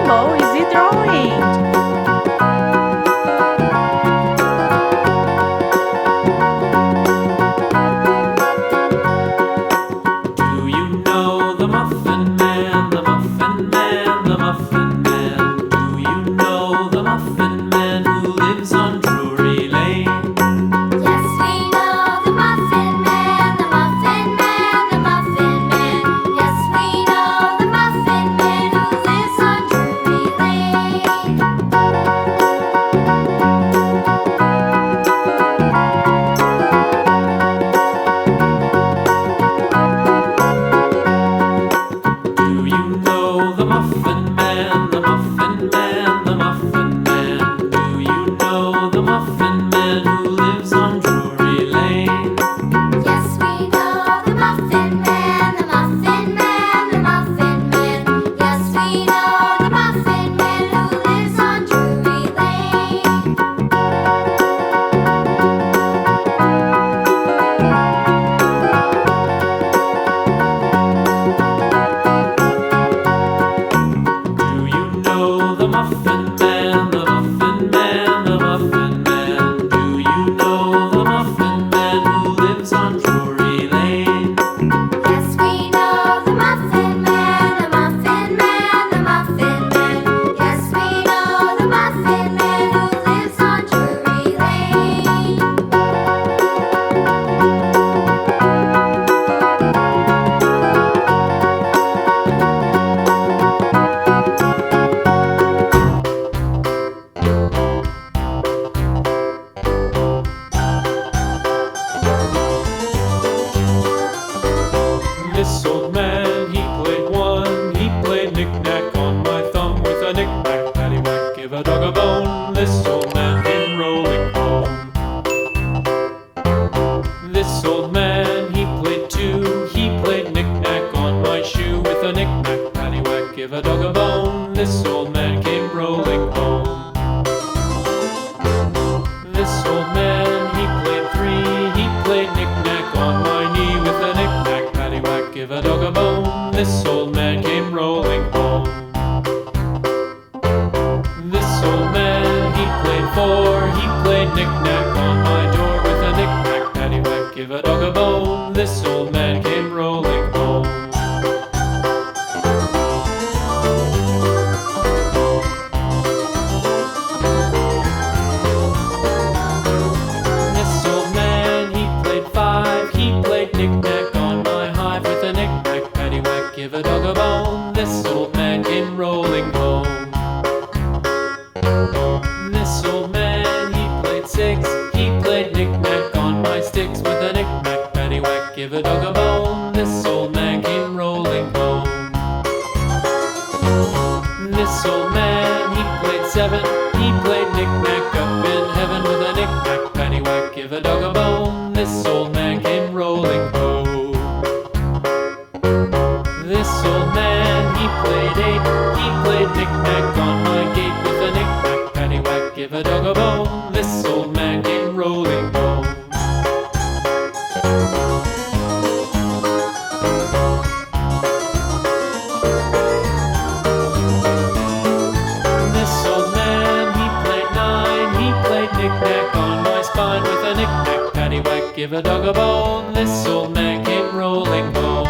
How is he drawing? This old man, he played one. He played knick-knack on my thumb with a knick-knack, paddywhack, give a dog a bone. This old man came rolling home. This old man, he played two. He played knick-knack on my shoe with a knick-knack, paddywhack, give a dog a bone. This old man came rolling home. This old man, he played three. He played knick-knack on my knee with a knick-knack, paddywhack, give a dog a bone. This old man came rolling home. This old man, he played four. He played knick-knack on my door with a knick-knack, paddywhack, give a dog a bone. This old man came rolling home. This old man, he played five. He played knick-knack on my hive with a knick-knack, paddywhack, give a dog a bone. This old man came rolling home. This old man, he played six. He played knick-knack on my sticks with a knick-knack, paddywhack, give a dog a bone. This old man came rolling home. This old man, he played seven. He played knick-knack up in heaven with a knick-knack, paddywhack, give a dog a bone. This old man came rolling home. This old man, he played eight. He played knick-knack on my gate with a knick-knack, paddywhack, give a dog a bone. This old man came rolling home. This old man, he played nine. He played knick-knack on my spine with a knick-knack, paddywhack, give a dog a bone. This old man came rolling home.